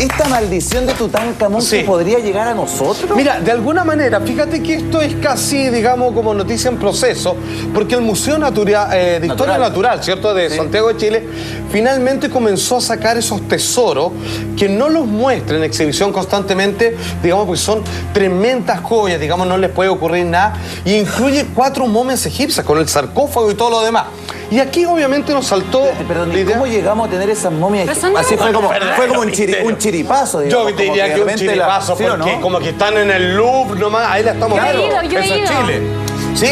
esta maldición de Tutankamón que podría llegar a nosotros. Mira, de alguna manera, fíjate que esto es casi, digamos, como noticia en proceso, porque el Museo de Historia Natural, ¿cierto?, de Santiago de Chile, finalmente comenzó a sacar esos tesoros que no los muestra en exhibición constantemente, digamos, porque son tremendas joyas, digamos, no les puede ocurrir nada, y incluye 4 momias egipcias con el sarcófago y todo lo demás. Y aquí obviamente nos saltó... Perdón, ¿y cómo llegamos a tener esas momias? Así fue como un chiripazo, digamos. Yo diría que un chiripazo, porque como que están en el Louvre nomás, ahí la estamos viendo. Yo he ido. Chile. Sí,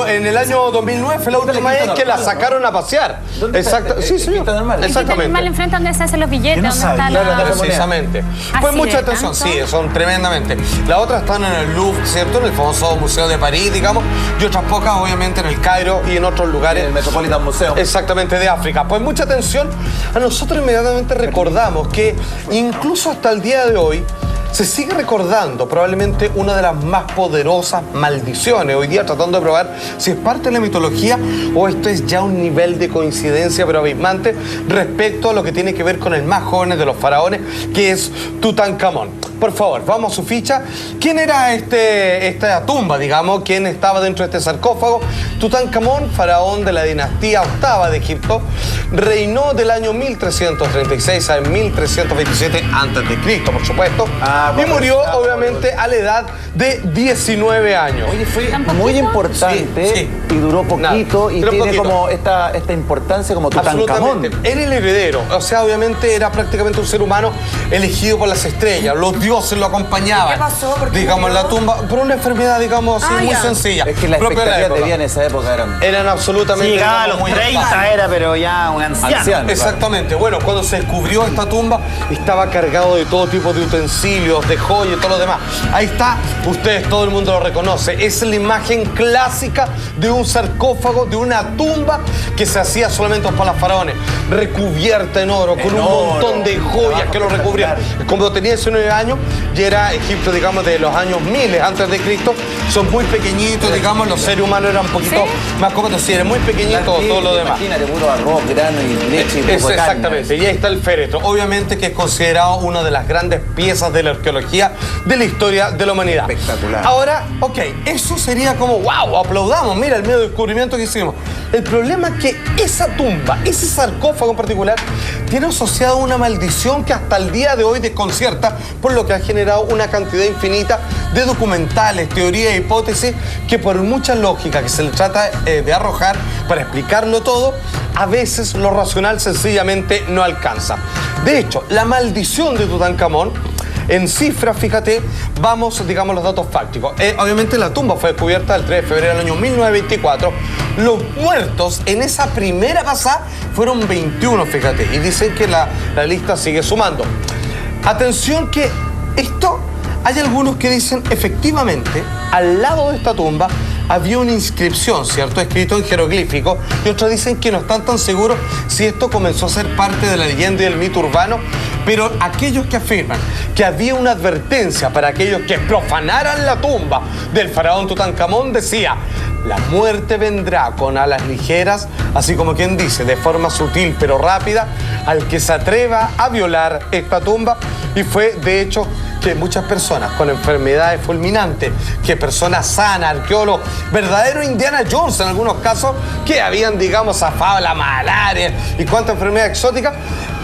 en el año 2009 fue la última vez que la sacaron a pasear. Exacto. Sí, señor. Exactamente. Mal enfrente donde se hacen los billetes, donde está la... Precisamente. Pues mucha atención, sí, son tremendamente. Las otras están en el Louvre, ¿cierto? En el famoso Museo de París, digamos, y otras pocas, obviamente, en el Cairo y en otros lugares. En el Metropolitan Museum. Exactamente, de África. Pues mucha atención. A nosotros inmediatamente recordamos que incluso hasta el día de hoy se sigue recordando probablemente una de las más poderosas maldiciones. Hoy día tratando de probar si es parte de la mitología o esto es ya un nivel de coincidencia pero abismante respecto a lo que tiene que ver con el más joven de los faraones, que es Tutankamón. Por favor, vamos a su ficha. ¿Quién era esta tumba, digamos? ¿Quién estaba dentro de este sarcófago? Tutankamón, faraón de la dinastía octava de Egipto, reinó del año 1336 a 1327 a.C., por supuesto, y murió, obviamente, a la edad de 19 años. Oye, fue muy importante y duró poquito y tiene como esta importancia como Tutankamón. Era el heredero, o sea, obviamente era prácticamente un ser humano elegido por las estrellas. Los dioses lo acompañaban. ¿Qué pasó? ¿Por qué digamos, en la tumba, por una enfermedad, digamos, muy sencilla. Es que las expectativas de vida en esa época eran absolutamente... Sí, llegaba a los 30, era, pero ya un anciano. Exactamente. Bueno, cuando se descubrió esta tumba, estaba cargado de todo tipo de utensilios, de joyas y todo lo demás. Ahí está, ustedes, todo el mundo lo reconoce. Es la imagen clásica de un sarcófago, de una tumba que se hacía solamente para los faraones, recubierta en oro, con un montón de joyas que lo recubrían. Como tenía 19 años, y era Egipto, digamos, de los años 1000 antes de Cristo, son muy pequeñitos, digamos, los seres humanos eran un poquito más cómodos, sí, eran muy pequeñitos, todo lo demás. Imagínate, puro arroz, grano y leche y exactamente, y ahí está el féretro, obviamente que es considerado una de las grandes piezas de la arqueología de la historia de la humanidad. Espectacular. Ahora, ok, eso sería como, wow, aplaudamos, mira el medio descubrimiento que hicimos. El problema es que esa tumba, ese sarcófago en particular, tiene asociado una maldición que hasta el día de hoy desconcierta, por lo que ha generado una cantidad infinita de documentales, teorías e hipótesis que por mucha lógica que se le trata de arrojar para explicarlo todo, a veces lo racional sencillamente no alcanza. De hecho, la maldición de Tutankamón, en cifras, fíjate, vamos, digamos, los datos fácticos. Obviamente la tumba fue descubierta el 3 de febrero del año 1924. Los muertos en esa primera pasada fueron 21, fíjate. Y dicen que la lista sigue sumando. Atención que esto, hay algunos que dicen, efectivamente, al lado de esta tumba había una inscripción, ¿cierto?, escrito en jeroglífico, y otros dicen que no están tan seguros si esto comenzó a ser parte de la leyenda y del mito urbano, pero aquellos que afirman que había una advertencia para aquellos que profanaran la tumba del faraón Tutankamón, decía: la muerte vendrá con alas ligeras, así como quien dice, de forma sutil pero rápida, al que se atreva a violar esta tumba. Y fue, de hecho, que muchas personas con enfermedades fulminantes, que personas sanas, arqueólogos, verdadero Indiana Jones en algunos casos, que habían, digamos, zafado la malaria y cuántas enfermedades exóticas,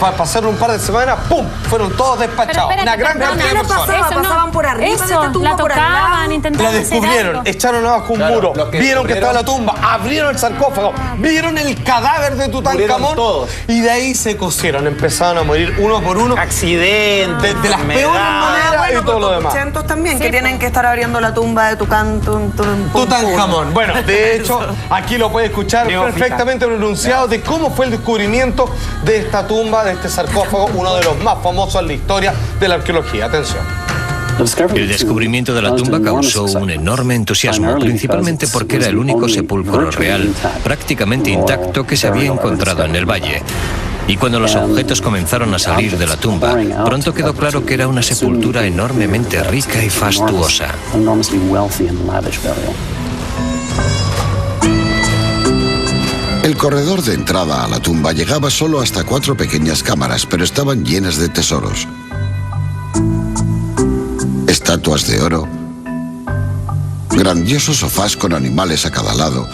para pasar un par de semanas, ¡pum!, fueron todos despachados. Una gran cantidad de personas. Pasaban por arriba de esta tumba, la tocaban, intentaban la descubrieron, echaron abajo un muro, vieron que estaba la tumba, abrieron el sarcófago, vieron el cadáver de Tutankamón y de ahí se cosieron, empezaron a morir uno por uno. Accidentes, de las peores maneras y todo lo demás. También, que tienen que estar abriendo la tumba de Tutankamón. Bueno, de hecho, aquí lo puede escuchar perfectamente pronunciado de cómo fue el descubrimiento de esta tumba, de este sarcófago, uno de los más famosos en la historia de la arqueología. Atención. El descubrimiento de la tumba causó un enorme entusiasmo, principalmente porque era el único sepulcro real, prácticamente intacto, que se había encontrado en el valle. Y cuando los objetos comenzaron a salir de la tumba, pronto quedó claro que era una sepultura enormemente rica y fastuosa. El corredor de entrada a la tumba llegaba solo hasta 4 pequeñas cámaras, pero estaban llenas de tesoros. estatuas de oro, grandiosos sofás con animales a cada lado,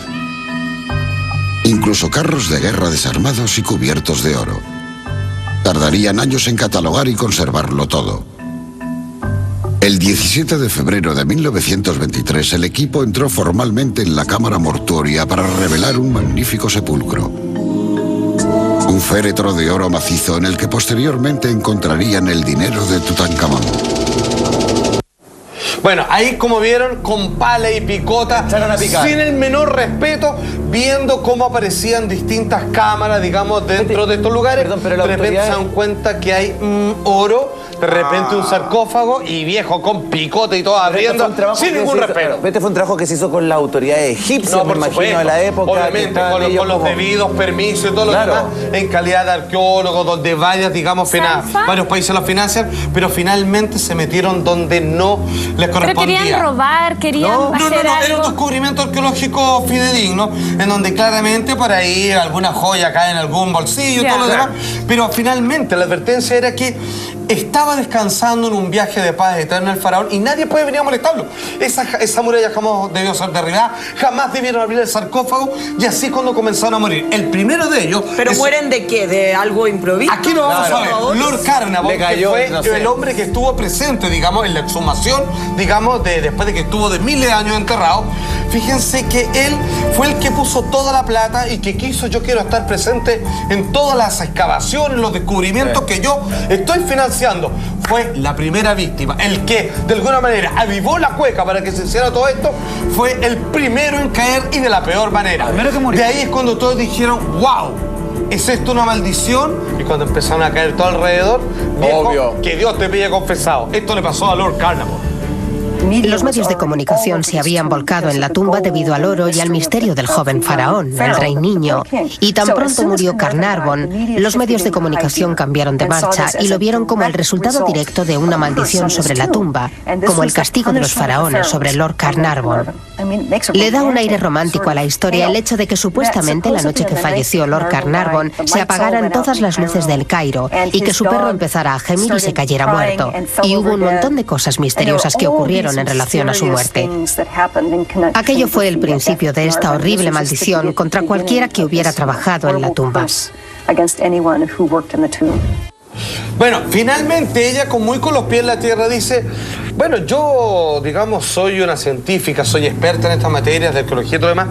incluso carros de guerra desarmados y cubiertos de oro. Tardarían años en catalogar y conservarlo todo. El 17 de febrero de 1923, el equipo entró formalmente en la cámara mortuoria para revelar un magnífico sepulcro. Un féretro de oro macizo en el que posteriormente encontrarían el dinero de Tutankamón. Bueno, ahí como vieron, con pala y picota, sin el menor respeto, viendo cómo aparecían distintas cámaras, digamos, dentro de estos lugares. Perdón, pero la de repente autoridad... se dan cuenta que hay oro, de repente un sarcófago y viejo con picote y todo abriendo, sin ningún respeto. Este fue un trabajo que se hizo con las autoridades egipcias, No, me por imagino, supuesto. de la época. Obviamente, con los debidos permisos y todo Claro. lo demás, en calidad de arqueólogos, donde varias, digamos, varios países los financian, pero finalmente se metieron donde no les Pero correspondía. querían robar, querían hacer Era un algo. descubrimiento arqueológico fidedigno, en donde claramente por ahí alguna joya cae en algún bolsillo y Ya. todo lo demás, pero finalmente la advertencia era que estaba descansando en un viaje de paz eterna el faraón y nadie puede venir a molestarlo. Esa muralla jamás debió ser derribada, jamás debieron abrir el sarcófago y así cuando comenzaron a morir. El primero de ellos... ¿Pero mueren de qué? ¿De algo improviso? Aquí lo vamos a ver. Lord Carnarvon, Le cayó, que fue no sé. el hombre que estuvo presente, digamos, en la exhumación, digamos, después de que estuvo de miles de años enterrado. Fíjense que él fue el que puso toda la plata y que quiso, yo quiero estar presente en todas las excavaciones, los descubrimientos que yo estoy financiando. Fue la primera víctima. El que, de alguna manera, avivó la cueca para que se hiciera todo esto, fue el primero en caer y de la peor manera. De ahí es cuando todos dijeron, wow, ¿es esto una maldición? Y cuando empezaron a caer todo alrededor, viejo, que Dios te pille confesado. Esto le pasó a Lord Carnarvon. Los medios de comunicación se habían volcado en la tumba debido al oro y al misterio del joven faraón, el rey niño. Y tan pronto murió Carnarvon, los medios de comunicación cambiaron de marcha y lo vieron como el resultado directo de una maldición sobre la tumba, como el castigo de los faraones sobre Lord Carnarvon. Le da un aire romántico a la historia el hecho de que supuestamente la noche que falleció Lord Carnarvon se apagaran todas las luces del Cairo y que su perro empezara a gemir y se cayera muerto. Y hubo un montón de cosas misteriosas que ocurrieron en relación a su muerte. Aquello fue el principio de esta horrible maldición contra cualquiera que hubiera trabajado en la tumba. Bueno, finalmente ella, con los pies en la tierra, dice, bueno, yo, digamos, soy una científica, soy experta en estas materias de arqueología y todo demás.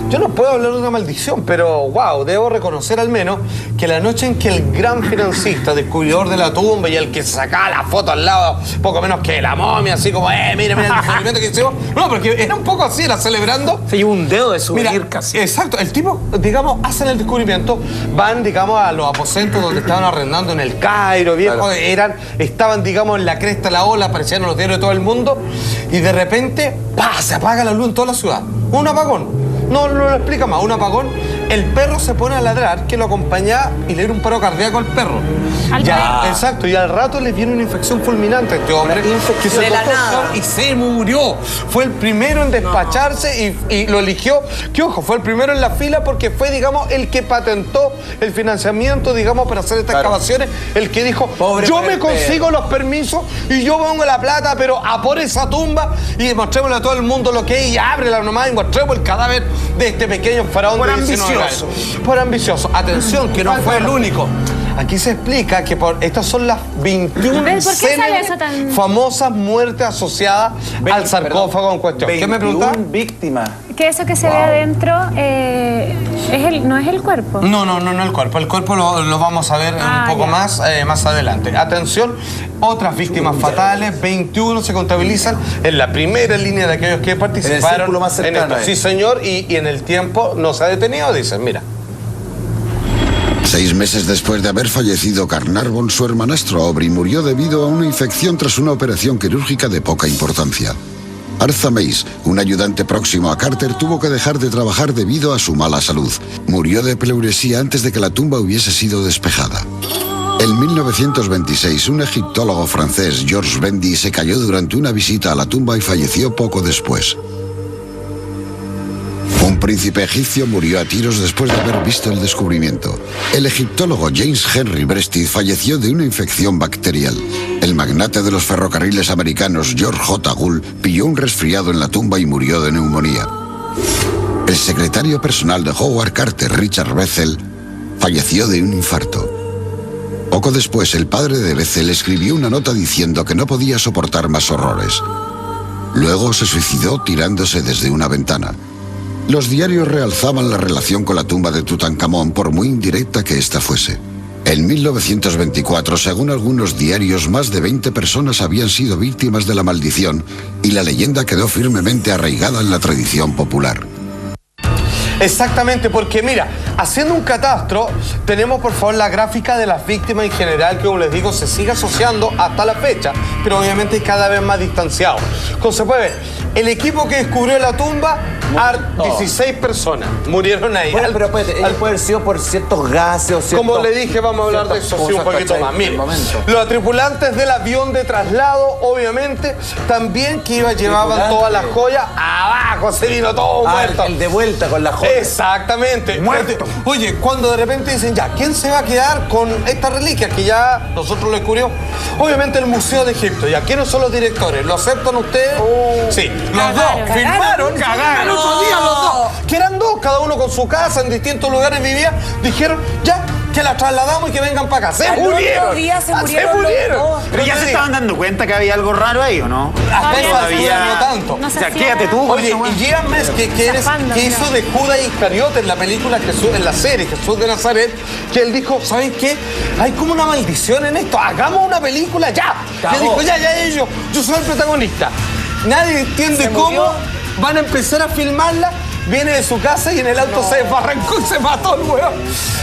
Yo no puedo hablar de una maldición, pero, wow, debo reconocer al menos que la noche en que el gran financista, descubridor de la tumba y el que sacaba la foto al lado, poco menos que la momia, así como, mira el descubrimiento que hicimos. No, porque era un poco así, era celebrando. Se llevó un dedo de souvenir Mira, casi. Exacto, el tipo, digamos, hacen el descubrimiento, van, digamos, a los aposentos donde estaban arrendando en el Cairo, viejo, Claro. estaban, digamos, en la cresta de la ola, aparecían en los diarios de todo el mundo, y de repente, ¡pah!, se apaga la luz en toda la ciudad. Un apagón. No lo explica más, un apagón. El perro se pone a ladrar, que lo acompañaba y le dio un paro cardíaco al perro. Exacto, y al rato le viene una infección fulminante a este hombre que se de la tocó nada. y se murió. Fue el primero en despacharse y lo eligió. Que ojo, fue el primero en la fila porque fue, digamos, el que patentó el financiamiento, digamos, para hacer estas excavaciones. El que dijo, yo me consigo los permisos y yo pongo la plata, pero a por esa tumba y mostrémosle a todo el mundo lo que es y ábrela nomás y mostremos el cadáver de este pequeño faraón de 19 años. Por ambicioso. Atención, que no fue el único. Aquí se explica que estas son las 21 ¿Ves? ¿Por qué sale eso tan...? famosas muertes asociadas al sarcófago en cuestión. ¿Qué me preguntaba? víctimas. Que eso que se ve adentro no es el cuerpo. No el cuerpo. El cuerpo lo vamos a ver un poco más adelante. Atención, otras víctimas fatales, 21 se contabilizan en la primera línea de aquellos que participaron. En el círculo más cercano. Sí, señor, y en el tiempo no se ha detenido, dicen, mira. 6 meses después de haber fallecido Carnarvon, su hermanastro Aubrey murió debido a una infección tras una operación quirúrgica de poca importancia. Arthur Mace, un ayudante próximo a Carter, tuvo que dejar de trabajar debido a su mala salud. Murió de pleuresía antes de que la tumba hubiese sido despejada. En 1926, un egiptólogo francés, Georges Bendy, se cayó durante una visita a la tumba y falleció poco después. Un príncipe egipcio murió a tiros después de haber visto el descubrimiento. El egiptólogo James Henry Breasted falleció de una infección bacterial. El magnate de los ferrocarriles americanos George J. Gould pilló un resfriado en la tumba y murió de neumonía. El secretario personal de Howard Carter, Richard Bethel, falleció de un infarto. Poco después, el padre de Bethel escribió una nota diciendo que no podía soportar más horrores. Luego se suicidó tirándose desde una ventana. Los diarios realzaban la relación con la tumba de Tutankamón, por muy indirecta que ésta fuese. En 1924, según algunos diarios, más de 20 personas habían sido víctimas de la maldición y la leyenda quedó firmemente arraigada en la tradición popular. Exactamente, porque mira, haciendo un catastro, tenemos por favor la gráfica de las víctimas en general, que como les digo, se sigue asociando hasta la fecha, pero obviamente cada vez más distanciado. Como se puede ver, el equipo que descubrió la tumba, 16 personas murieron ahí. Bueno, pero puede haber sido por ciertos gases o ciertos... Como le dije, vamos a hablar de eso sí, un poquito más. Miren, los tripulantes del avión de traslado, obviamente, también que llevaban todas las joyas, abajo se vino todo muerto. El de vuelta con las joyas. Exactamente. Muerto. Oye, cuando de repente dicen, ya, ¿quién se va a quedar con esta reliquia que ya nosotros lo descubrió? Obviamente el Museo de Egipto. ¿Ya quiénes son los directores? ¿Lo aceptan ustedes? Sí. Los dos firmaron, cagaron otro día los dos. Que eran dos, cada uno con su casa, en distintos lugares vivía. Dijeron, ya, que la trasladamos y que vengan para acá. Se murieron. Se murieron. Pero ya se estaban dando cuenta que había algo raro ahí, ¿o no? Hasta esa altura no tanto. No se O sea, hacía quédate tú. Oye, y Ian Mes, que hizo de Judas Iscariote en la película Jesús, en la serie Jesús de Nazaret, que él dijo, ¿saben qué? Hay como una maldición en esto, hagamos una película ya. Él dijo, ya, yo soy el protagonista. Nadie entiende cómo van a empezar a filmarla. Viene de su casa y en el auto se desbarrancó y se mató el weón.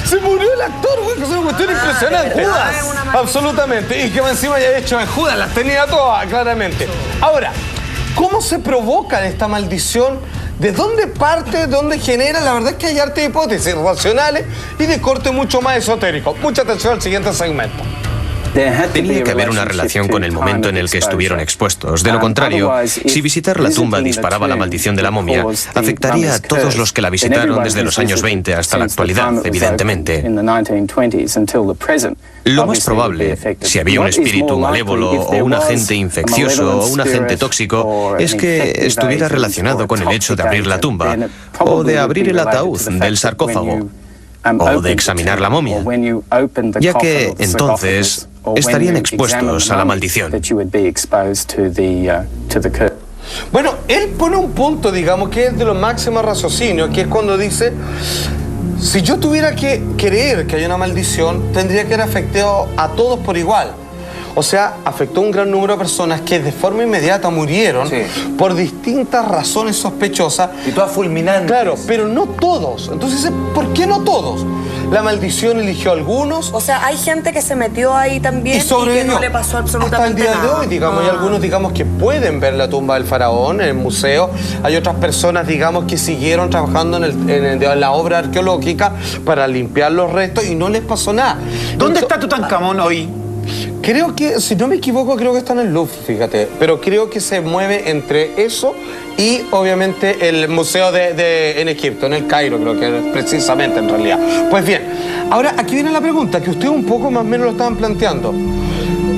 Se murió el actor, weón, que es una cuestión impresionante. Judas. Absolutamente. Y que encima ya hecho de Judas, las tenía todas, claramente. Ahora, ¿cómo se provoca esta maldición? ¿De dónde parte? ¿De dónde genera? La verdad es que hay harta de hipótesis racionales y de corte mucho más esotérico. Mucha atención al siguiente segmento. Tenía que haber una relación con el momento en el que estuvieron expuestos. De lo contrario, si visitar la tumba disparaba la maldición de la momia, afectaría a todos los que la visitaron desde los años 20 hasta la actualidad, evidentemente. Lo más probable, si había un espíritu malévolo o un agente infeccioso o un agente tóxico, es que estuviera relacionado con el hecho de abrir la tumba o de abrir el ataúd del sarcófago o de examinar la momia, ya que entonces estarían expuestos a la maldición. Bueno, él pone un punto, digamos, que es de los máximos raciocinios, que es cuando dice, si yo tuviera que creer que hay una maldición, tendría que haber afectado a todos por igual. O sea, afectó a un gran número de personas que de forma inmediata murieron por distintas razones sospechosas. Y todas fulminantes. Claro, pero no todos. Entonces, ¿por qué no todos? La maldición eligió a algunos. O sea, hay gente que se metió ahí también y que no le pasó absolutamente nada. Hasta el día de hoy, digamos, hay algunos, digamos, que pueden ver la tumba del faraón en el museo. Hay otras personas, digamos, que siguieron trabajando en la obra arqueológica para limpiar los restos y no les pasó nada. ¿Dónde está Tutankamón hoy? Creo que, si no me equivoco, creo que está en el Louvre, fíjate. Pero creo que se mueve entre eso y, obviamente, el museo en Egipto, en el Cairo, creo que precisamente, en realidad. Pues bien, ahora aquí viene la pregunta, que ustedes un poco más o menos lo estaban planteando.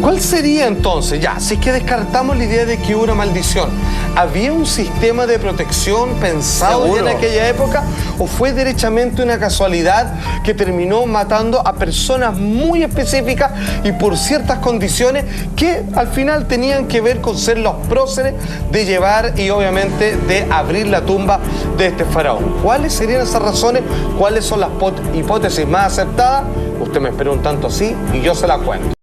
¿Cuál sería entonces, ya, si es que descartamos la idea de que hubo una maldición, ¿había un sistema de protección pensado ya en aquella época o fue derechamente una casualidad que terminó matando a personas muy específicas y por ciertas condiciones que al final tenían que ver con ser los próceres de llevar y obviamente de abrir la tumba de este faraón? ¿Cuáles serían esas razones? ¿Cuáles son las hipótesis más aceptadas? Usted me espera un tanto así y yo se la cuento.